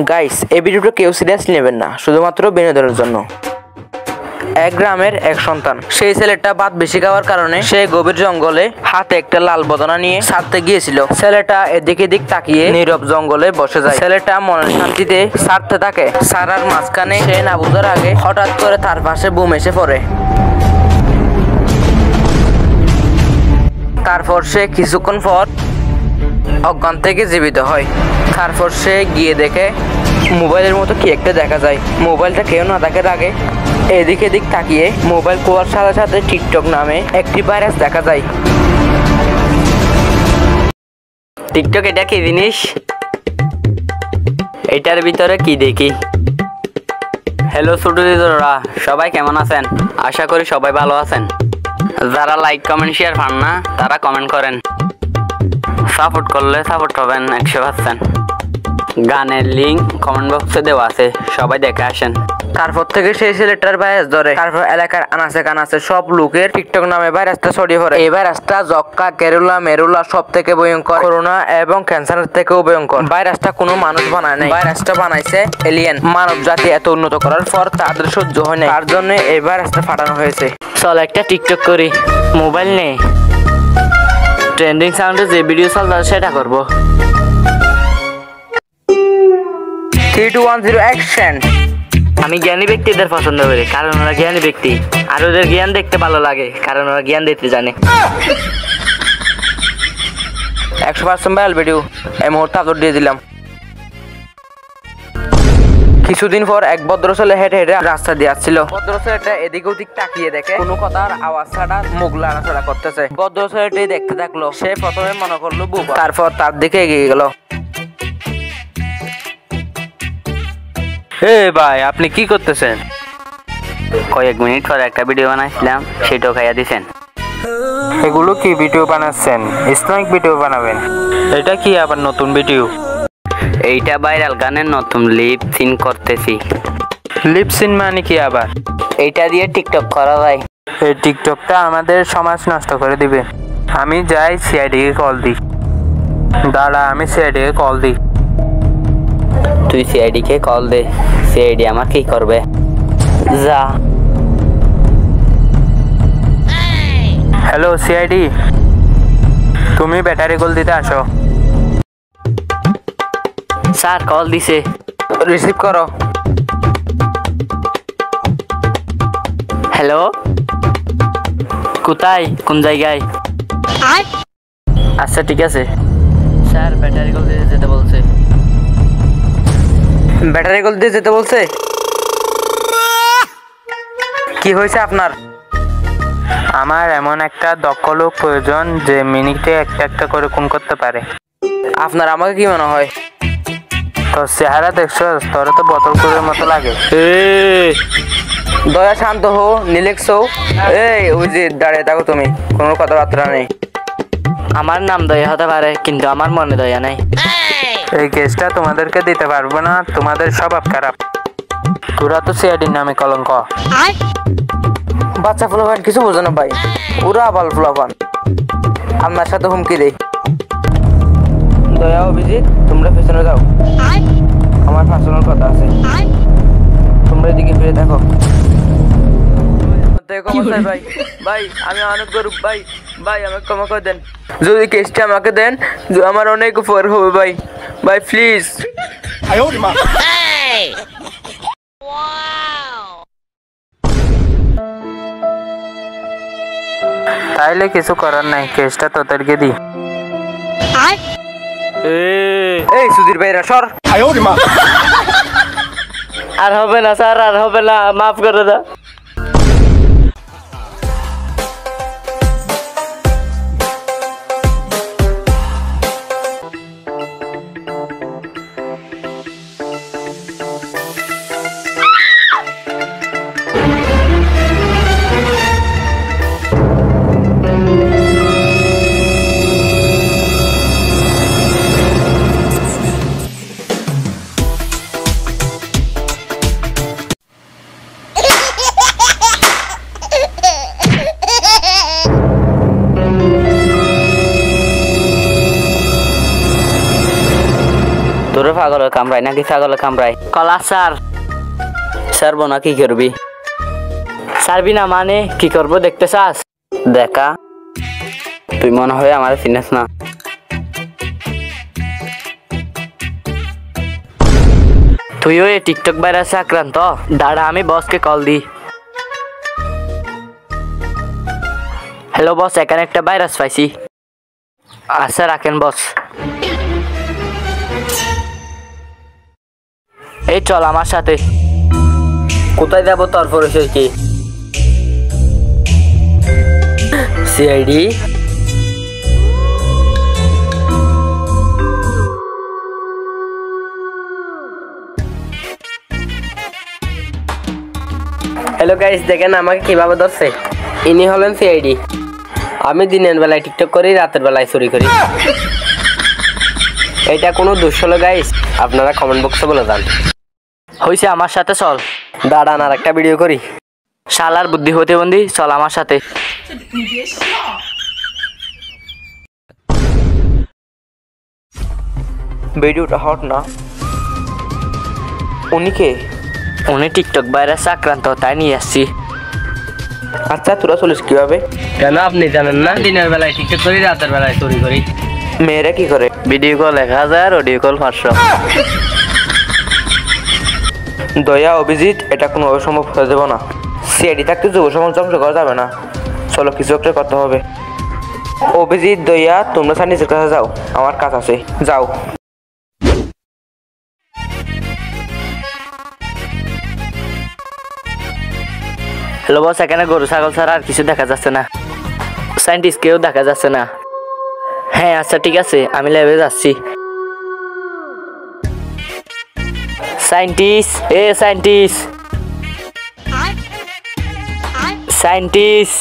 Guys, এই ভিডিওটা কেউ সিরিয়াসলি নেবেন না, শুধুমাত্র বিনোদনের জন্য। এক গ্রামের এক সন্তান, সেই ছেলেটা ভাত বেশি খাওয়ার কারণে সে গভীর জঙ্গলে হাতে একটা লাল বদনা নিয়ে ছাড়তে গিয়েছিল। ছেলেটা এদিক এদিক তাকিয়ে নীরব জঙ্গলে বসে যায়। ছেলেটা মনের শান্তিতে ছাড়তে থাকে। ছাড়ার মাঝখানে সে না বুঝার আগে হঠাৎ করে তার পাশে বুম এসে পড়ে। তারপর সে কিছুক্ষণ পর অজ্ঞান থেকে জীবিত হয়। তারপর সে গিয়ে দেখে মোবাইলের মতো কি একটা দেখা যায়। মোবাইলটা কেউ না দেখার আগে এদিক এদিক তাকিয়ে মোবাইল খোলার সাথে সাথে টিকটক নামে একটি ভাইরাস দেখা যায়। টিকটক এটা কি জিনিস? এটার ভিতরে কি দেখি? হ্যালো ছোটরা, সবাই কেমন আছেন? আশা করি সবাই ভালো আছেন। যারা লাইক কমেন্ট শেয়ার পান না তারা কমেন্ট করেন। সাপোর্ট করলে সাপোর্ট পাবেন 100%। গানের লিঙ্ক কমেন্ট বক্সে দেওয়া আছে, সবাই দেখে আসেন। তারপর থেকে সেই ছেলেটার ভাইরাস ধরে। তারপর এলাকার আনাচে কানাচে সব লোকের টিকটক নামে ভাইরাসটা ছড়িয়ে পড়ে। এই ভাইরাসটা যক্কা, কেরুলা, মেরুলা সব থেকে ভয়ঙ্কর, করোনা এবং ক্যান্সারের থেকেও ভয়ঙ্কর। ভাইরাসটা কোনো মানুষ বানায় নাই, ভাইরাসটা বানাইছে এলিয়েন। মানব জাতি এত উন্নত করার পর তাদের সহ্য হয় না, তার জন্য এই ভাইরাসটা ফাটানো হয়েছে। চল একটা টিকটক করি। মোবাইল নেই, ট্রেন্ডিং সাউন্ডে যে ভিডিও চলছে সেটা করবো। 3, 2, 1, 0 অ্যাকশন। আমি জ্ঞানী ব্যক্তিদের পছন্দ করি, কারণ ওরা জ্ঞানী ব্যক্তি। আর ওদের জ্ঞান দেখতে ভালো লাগে, কারণ ওরা জ্ঞান দিতে জানে। 100% ভাইরাল ভিডিও এই মুহূর্তে আপলোড দিয়ে দিলাম। কিছুদিন পর এক ভদ্র ছেলে হেঁটে হেঁটে রাস্তা দিয়ে আসছিল। ভদ্র ছেলেটা এদিক ওদিক তাকিয়ে দেখে কোনো কথার আওয়াজ ছাড়া মুখ লাড়াচাড়া করতেছে। ভদ্র ছেলেটি দেখতে থাকলো। সে প্রথমে মনে করলো বুবা, তারপর তার দিকে এগিয়ে গেল। ভাই, আপনি কি করতেছেন? কয়েক মিনিট পর একটা ভিডিও বানাইছিলাম, সেটাও খাইয়া দিছেন। এগুলো কি ভিডিও বানাচ্ছেন? ইসলামিক ভিডিও বানাবেন? এটা কি আবার নতুন ভিডিও? এইটা ভাইরাল গানের নতুন লিপ সিন করতেছি। লিপ সিন মানে কি আবার? এইটা দিয়ে টিকটক করা যায়। এই টিকটকটা আমাদের সমাজ নষ্ট করে দিবে। আমি যাই সিআইডি কে কল দিই। দাঁড়া, আমি সিআইডি কে কল দিই। তুই সিআইডি কে কল দে, সিআইডি আমার কি করবে? যা। হ্যালো সিআইডি, তুমি ব্যাটারি কল দিতে আসো। স্যার কল দিছে, রিসিভ করো। হ্যালো, কোথায়, কোন জায়গায়? আচ্ছা ঠিক আছে। স্যার ব্যাটারি কল দিয়ে যেতে বলছে। ব্যাটারি কল দিয়ে যেতে বলছে? কি হয়েছে আপনার? আমার এমন একটা দক্ষ লোক প্রয়োজন যে মিনিটে একটা একটা করে খুন করতে পারে। আপনার আমাকে কি মনে হয়? তোর চেহারা দেখছো, তোর তো বোতল কুড়ের মতো লাগে। দয়া শান্ত হো, নিলেক্স হো। এই ওই যে দাঁড়িয়ে থাকো তুমি, কোনো কথাবার্তা নেই। আমার নাম দয়া হতে পারে, কিন্তু আমার মনে দয়া নেই। এই কেসটা তোমাদেরকে দিতে পারবো না, তোমাদের স্বভাব খারাপ। তোরা তো সিআইডির নামে কলঙ্ক। বাচ্চা ফুলাপান কিছু বোঝো না ভাই, ওরা আবাল ফুলাপান। আপনার সাথে হুমকি দেই। দয়া অভিজিৎ, তোমরা পেছনে যাও, আমার পার্সোনাল কথা আছে। তোমরা এদিকে ফিরে দেখো। ভাই ভাই, আমি অনেক গরিব ভাই, ভাই আমাকে ক্ষমা করে দেন। যদি কেসটা আমাকে দেন, আমার অনেক উপর হবে ভাই, ভাই প্লিজ। তাইলে কিছু করার নাই, কেসটা তোদেরকে দি। এই সুধীর ভাইরা সর। আর হবে না স্যার, আর হবে না, মাফ করে দাও। ছাগলের কামড়ায় নাকি ছাগলের কামড়ায়? কলা স্যার। ছাড়বো না কি করবি? ছাড়বি না মানে কি করবো দেখতে চাস? দেখা, তুই মনে হয় আমার চিনিস না। তুইও এই টিকটক ভাইরাসে আক্রান্ত? দাঁড়া আমি বসকে কল দিই। হ্যালো বস, এখানে একটা ভাইরাস পাইছি। আচ্ছা রাখেন বস। এই চল আমার সাথে। কোথায় যাবো তোর পরিচয় কি? সিআইডি? হ্যালো গাইস, দেখেন আমাকে কিভাবে ধরছে। ইনি হলেন সিআইডি। আমি দিনের বেলায় টিকটক করি, রাতের বেলায় চুরি করি। এটা কোনো দোষ হলো গাইস? আপনারা কমেন্ট বক্সে বলে যান। হইছে, আমার সাথে চল। দাঁড়ান আর একটা ভিডিও করি। শালার বুদ্ধি হতে বন্দি, চল আমার সাথে। ভিডিওটা হট না? উনি কে? উনি টিকটক ভাইরাসে আক্রান্ত, তাই নিয়ে আসছি। আচ্ছা তোরা চলিস কিভাবে? কেন আপনি জানেন না? দিনের বেলায় টিকটক করি, রাতের বেলায় চুরি করি। মেয়েরা কি করে? Video call 1000, audio call 500। দয়া অভিজিৎ, এটা কোনো সম্ভব হয়ে যাবে না। সিআইডি থাকতে যুব সমাজ ধ্বংস করা যাবে না। চলো কিছু একটা করতে হবে। অভিজিৎ, দয়া, তোমরা স্যার নিজের কাছে যাও, আমার কাজ আছে, যাও। হ্যালো বস, এখানে গরু ছাগল ছাড়া আর কিছু দেখা যাচ্ছে না। সায়েন্টিস্ট কেউ দেখা যাচ্ছে না। হ্যাঁ আচ্ছা ঠিক আছে, আমি ল্যাবে যাচ্ছি। Scientist, scientist, scientist.